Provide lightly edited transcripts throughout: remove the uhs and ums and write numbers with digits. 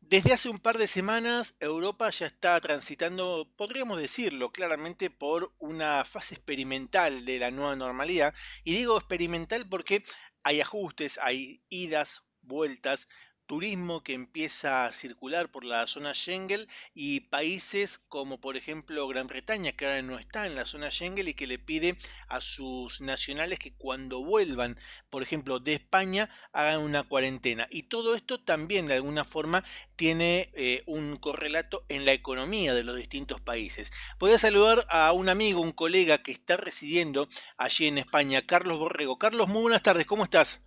Desde hace un par de semanas, Europa ya está transitando, podríamos decirlo claramente, por una fase experimental de la nueva normalidad. Y digo experimental porque hay ajustes, hay idas, vueltas, turismo que empieza a circular por la zona Schengen y países como por ejemplo Gran Bretaña, que ahora no está en la zona Schengen y que le pide a sus nacionales que cuando vuelvan, por ejemplo, de España, hagan una cuarentena. Y todo esto también de alguna forma tiene un correlato en la economía de los distintos países. Voy a saludar a un amigo, un colega que está residiendo allí en España, Carlos Borrego. Carlos, muy buenas tardes, ¿cómo estás?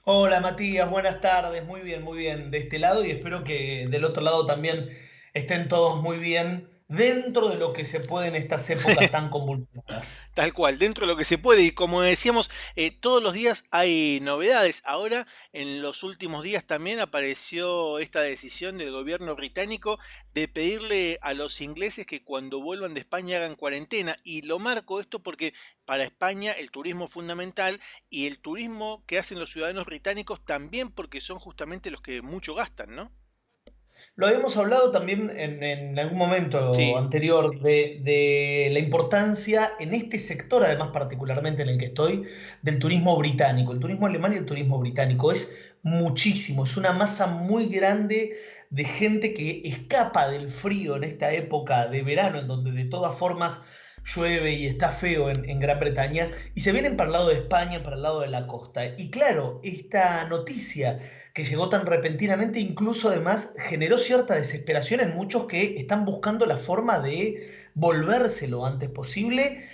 Hola Matías, buenas tardes, muy bien de este lado y espero que del otro lado también estén todos muy bien dentro de lo que se puede en estas épocas tan convulsionadas. Tal cual, dentro de lo que se puede. Y como decíamos, todos los días hay novedades. Ahora, en los últimos días también apareció esta decisión del gobierno británico de pedirle a los ingleses que cuando vuelvan de España hagan cuarentena. Y lo marco esto porque para España el turismo es fundamental y el turismo que hacen los ciudadanos británicos también porque son justamente los que mucho gastan, ¿no? Lo habíamos hablado también en algún momento Sí, anterior de la importancia en este sector, además particularmente en el que estoy, del turismo británico. El turismo alemán y el turismo británico es muchísimo, es una masa muy grande de gente que escapa del frío en esta época de verano, en donde de todas formas llueve y está feo en Gran Bretaña, y se vienen para el lado de España, para el lado de la costa. Y claro, esta noticia que llegó tan repentinamente, incluso además generó cierta desesperación en muchos que están buscando la forma de volverse lo antes posible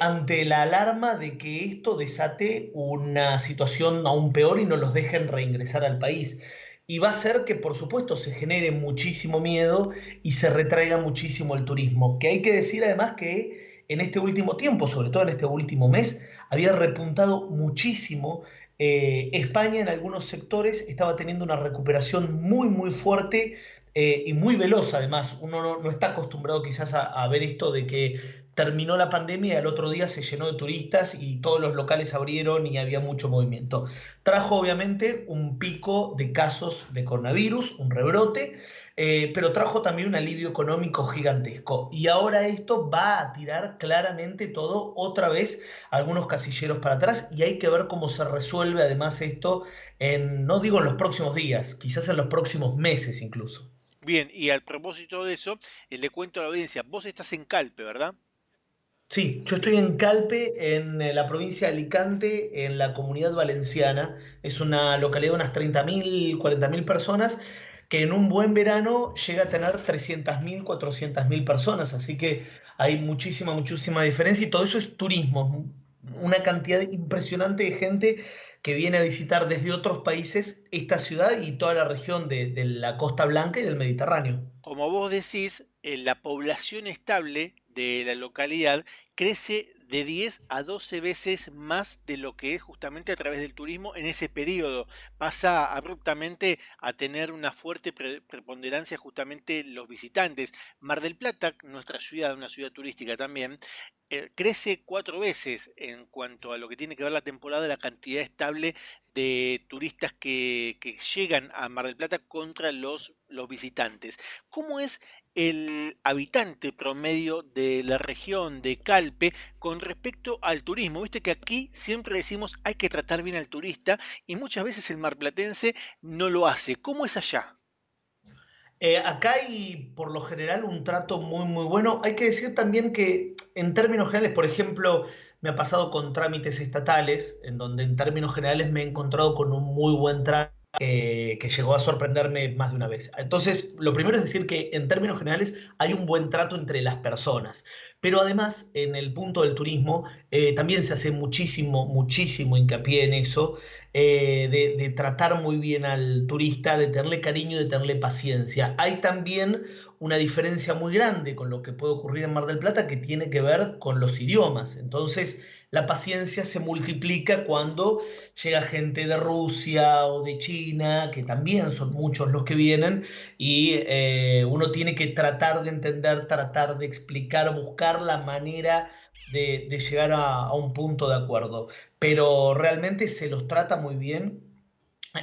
ante la alarma de que esto desate una situación aún peor y no los dejen reingresar al país. Y va a ser que, por supuesto, se genere muchísimo miedo y se retraiga muchísimo el turismo. Que hay que decir además que en este último tiempo, sobre todo en este último mes, había repuntado muchísimo. España en algunos sectores estaba teniendo una recuperación muy fuerte y muy veloz además. Uno no está acostumbrado quizás a ver esto de que terminó la pandemia y al otro día se llenó de turistas y todos los locales abrieron y había mucho movimiento. Trajo obviamente un pico de casos de coronavirus, un rebrote, pero trajo también un alivio económico gigantesco. Y ahora esto va a tirar claramente todo otra vez algunos casilleros para atrás y hay que ver cómo se resuelve además esto en, no digo en los próximos días, quizás en los próximos meses incluso. bien, y al propósito de eso, le cuento a la audiencia, vos estás en Calpe, ¿verdad? Sí, yo estoy en Calpe, en la provincia de Alicante, en la Comunidad Valenciana. Es una localidad de unas 30.000, 40.000 personas que en un buen verano llega a tener 300.000, 400.000 personas. Así que hay muchísima diferencia y todo eso es turismo. Una cantidad impresionante de gente que viene a visitar desde otros países esta ciudad y toda la región de la Costa Blanca y del Mediterráneo. Como vos decís, la población estable de la localidad crece de 10 a 12 veces más de lo que es justamente a través del turismo en ese periodo. Pasa abruptamente a tener una fuerte preponderancia justamente los visitantes. Mar del Plata, nuestra ciudad, una ciudad turística también, crece 4 veces en cuanto a lo que tiene que ver la temporada, la cantidad estable de turistas que llegan a Mar del Plata contra los visitantes. ¿Cómo es el habitante promedio de la región de Calpe con respecto al turismo? Viste que aquí siempre decimos hay que tratar bien al turista y muchas veces el marplatense no lo hace. ¿Cómo es allá? Acá hay por lo general un trato muy bueno. Hay que decir también que en términos generales, por ejemplo, me ha pasado con trámites estatales, en donde en términos generales me he encontrado con un muy buen trato que llegó a sorprenderme más de una vez. Entonces, lo primero es decir que en términos generales hay un buen trato entre las personas, pero además en el punto del turismo también se hace muchísimo hincapié en eso, de tratar muy bien al turista, de tenerle cariño y de tenerle paciencia. Hay también una diferencia muy grande con lo que puede ocurrir en Mar del Plata que tiene que ver con los idiomas. Entonces, la paciencia se multiplica cuando llega gente de Rusia o de China, que también son muchos los que vienen, y uno tiene que tratar de entender, tratar de explicar, buscar la manera de llegar a un punto de acuerdo. Pero realmente se los trata muy bien.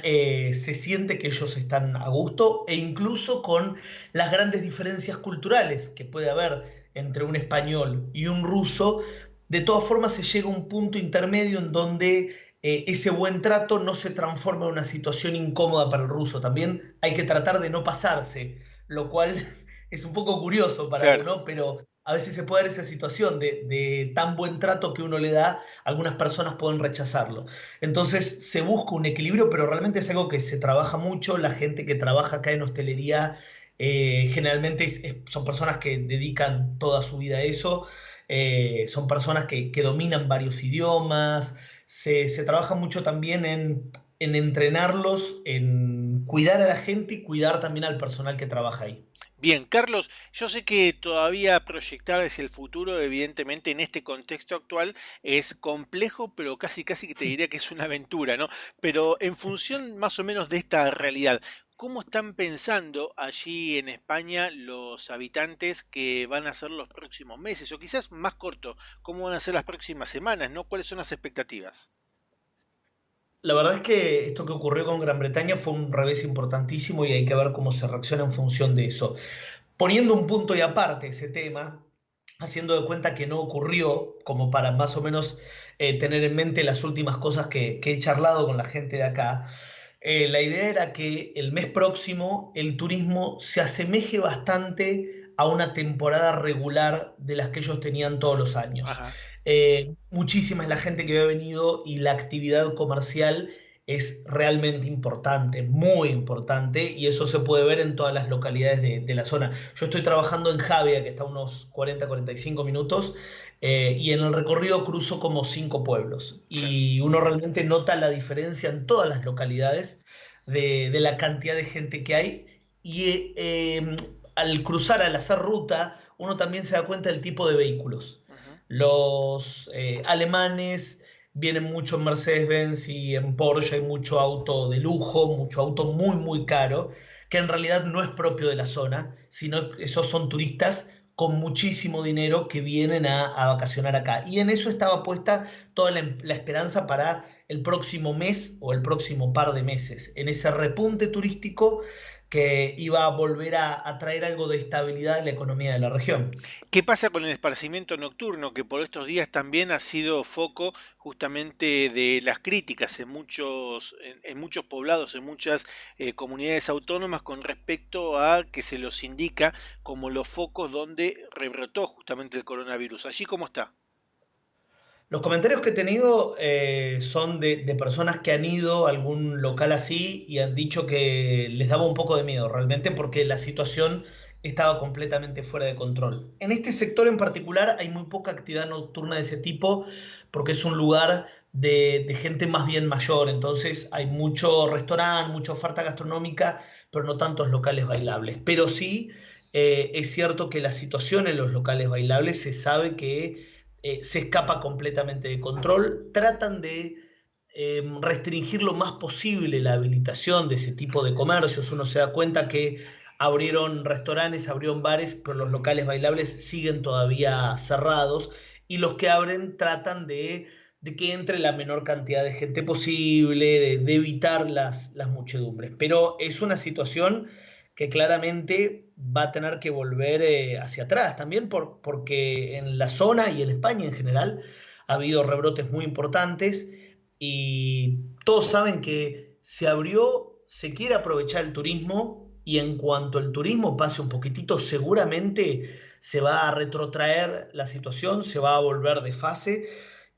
Se siente que ellos están a gusto e incluso con las grandes diferencias culturales que puede haber entre un español y un ruso, de todas formas se llega a un punto intermedio en donde ese buen trato no se transforma en una situación incómoda para el ruso. También hay que tratar de no pasarse, lo cual es un poco curioso para Claro. uno, pero a veces se puede dar esa situación de tan buen trato que uno le da, algunas personas pueden rechazarlo. Entonces se busca un equilibrio, pero realmente es algo que se trabaja mucho. La gente que trabaja acá en hostelería generalmente son personas que dedican toda su vida a eso. Son personas que dominan varios idiomas. Se trabaja mucho también en entrenarlos, en cuidar a la gente y cuidar también al personal que trabaja ahí. Bien, Carlos, yo sé que todavía proyectar hacia el futuro, evidentemente en este contexto actual, es complejo, pero casi casi que te diría que es una aventura, ¿no? Pero en función más o menos de esta realidad, ¿cómo están pensando allí en España los habitantes que van a ser los próximos meses? O quizás más corto, ¿cómo van a ser las próximas semanas, ¿no? ¿Cuáles son las expectativas? La verdad es que esto que ocurrió con Gran Bretaña fue un revés importantísimo y hay que ver cómo se reacciona en función de eso. Poniendo un punto y aparte ese tema, haciendo de cuenta que no ocurrió, como para más o menos tener en mente las últimas cosas que he charlado con la gente de acá, la idea era que el mes próximo el turismo se asemeje bastante a una temporada regular de las que ellos tenían todos los años. Ajá, Muchísima es la gente que había venido y la actividad comercial es realmente importante, muy importante, y eso se puede ver en todas las localidades de la zona. Yo estoy trabajando en Javia, que está a unos 40-45 minutos, y en el recorrido cruzo como 5 pueblos, claro. y uno realmente nota la diferencia en todas las localidades de la cantidad de gente que hay, y al cruzar, al hacer ruta, uno también se da cuenta del tipo de vehículos. Ujú. Los alemanes vienen mucho en Mercedes-Benz y en Porsche hay mucho auto de lujo, mucho auto muy, muy caro, que en realidad no es propio de la zona, sino que esos son turistas con muchísimo dinero que vienen a vacacionar acá. Y en eso estaba puesta toda la esperanza para el próximo mes o el próximo par de meses, en ese repunte turístico que iba a volver a traer algo de estabilidad en la economía de la región. ¿Qué pasa con el esparcimiento nocturno, que por estos días también ha sido foco justamente de las críticas en muchos poblados, en muchas comunidades autónomas con respecto a que se los indica como los focos donde rebrotó justamente el coronavirus? ¿Allí cómo está? Los comentarios que he tenido son de personas que han ido a algún local así y han dicho que les daba un poco de miedo realmente porque la situación estaba completamente fuera de control. En este sector en particular hay muy poca actividad nocturna de ese tipo porque es un lugar de gente más bien mayor, entonces hay mucho restaurante, mucha oferta gastronómica, pero no tantos locales bailables. Pero sí es cierto que la situación en los locales bailables se sabe que se escapa completamente de control. Tratan de restringir lo más posible la habilitación de ese tipo de comercios. Uno se da cuenta que abrieron restaurantes, abrieron bares, pero los locales bailables siguen todavía cerrados y los que abren tratan de que entre la menor cantidad de gente posible, de evitar las muchedumbres. Pero es una situación que claramente va a tener que volver hacia atrás, también porque en la zona y en España en general ha habido rebrotes muy importantes y todos saben que se abrió, se quiere aprovechar el turismo y en cuanto el turismo pase un poquitito, seguramente se va a retrotraer la situación, se va a volver de fase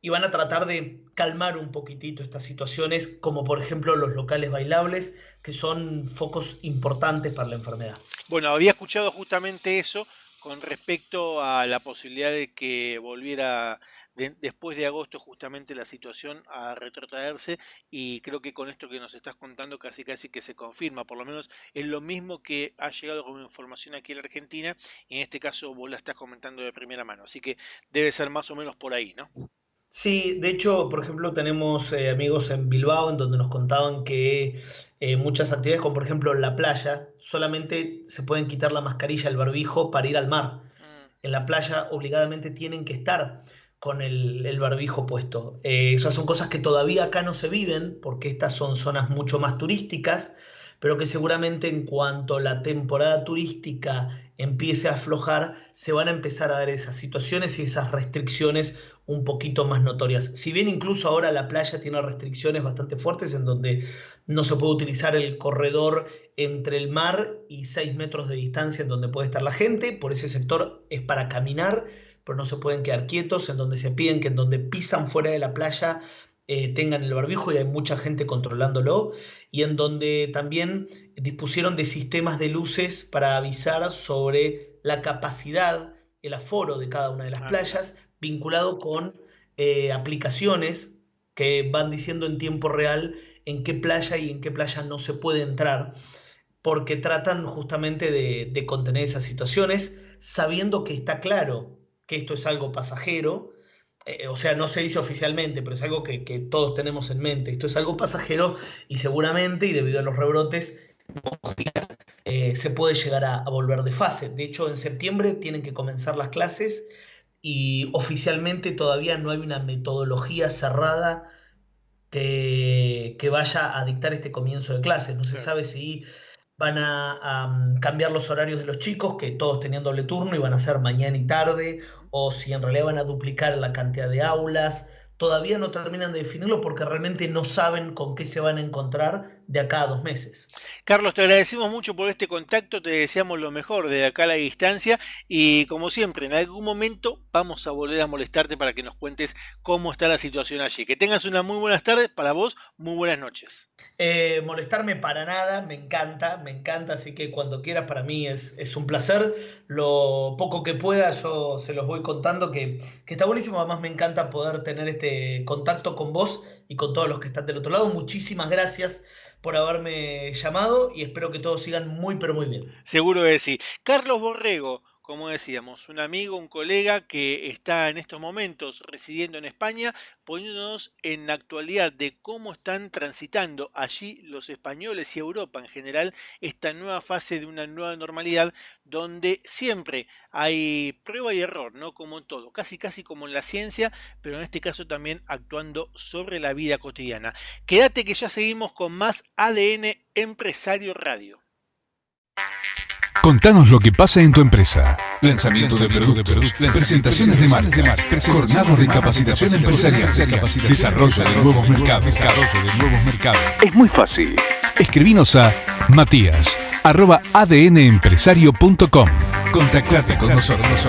y van a tratar de calmar un poquitito estas situaciones, como por ejemplo los locales bailables, que son focos importantes para la enfermedad. Bueno, había escuchado justamente eso con respecto a la posibilidad de que volviera después de agosto justamente la situación a retrotraerse, y creo que con esto que nos estás contando casi casi que se confirma, por lo menos es lo mismo que ha llegado como información aquí en la Argentina, y en este caso vos la estás comentando de primera mano, así que debe ser más o menos por ahí, ¿no? Sí, de hecho, por ejemplo, tenemos amigos en Bilbao en donde nos contaban que muchas actividades, como por ejemplo la playa, solamente se pueden quitar la mascarilla, el barbijo para ir al mar. Mm, En la playa obligadamente tienen que estar con el barbijo puesto. Esas son cosas que todavía acá no se viven, porque estas son zonas mucho más turísticas, pero que seguramente en cuanto la temporada turística empiece a aflojar, se van a empezar a dar esas situaciones y esas restricciones un poquito más notorias. Si bien incluso ahora la playa tiene restricciones bastante fuertes en donde no se puede utilizar el corredor entre el mar y 6 metros de distancia en donde puede estar la gente, por ese sector es para caminar, pero no se pueden quedar quietos, en donde se piden que en donde pisan fuera de la playa tengan el barbijo y hay mucha gente controlándolo, y en donde también dispusieron de sistemas de luces para avisar sobre la capacidad, el aforo de cada una de las playas, vinculado con aplicaciones que van diciendo en tiempo real en qué playa y en qué playa no se puede entrar, porque tratan justamente de contener esas situaciones, sabiendo que está claro que esto es algo pasajero. O sea, no se dice oficialmente, pero es algo que todos tenemos en mente. Esto es algo pasajero y seguramente, y debido a los rebrotes, se puede llegar a volver de fase. De hecho, en septiembre tienen que comenzar las clases y oficialmente todavía no hay una metodología cerrada que vaya a dictar este comienzo de clases. No se sabe si van a cambiar los horarios de los chicos, que todos tenían doble turno y van a ser mañana y tarde, o si en realidad van a duplicar la cantidad de aulas. Todavía no terminan de definirlo porque realmente no saben con qué se van a encontrar de acá a 2 meses. Carlos, te agradecemos mucho por este contacto, te deseamos lo mejor desde acá a la distancia y como siempre, en algún momento vamos a volver a molestarte para que nos cuentes cómo está la situación allí. Que tengas unas muy buenas tardes, para vos, muy buenas noches. Molestarme para nada, me encanta, así que cuando quieras para mí es un placer. Lo poco que pueda yo se los voy contando, que está buenísimo. Además me encanta poder tener este contacto con vos y con todos los que están del otro lado. Muchísimas gracias por haberme llamado y espero que todos sigan muy pero muy bien. Seguro que sí. Carlos Borrego, como decíamos, un amigo, un colega que está en estos momentos residiendo en España, poniéndonos en la actualidad de cómo están transitando allí los españoles y Europa en general esta nueva fase de una nueva normalidad donde siempre hay prueba y error, ¿no? Como en todo, casi como en la ciencia, pero en este caso también actuando sobre la vida cotidiana. Quédate que ya seguimos con más ADN Empresario Radio. Contanos lo que pasa en tu empresa. Lanzamiento de productos, presentaciones de marcas, jornadas de capacitación empresarial, desarrollo de nuevos mercados. Es muy fácil. Escribinos a matías@adnempresario.com. Contactate con nosotros.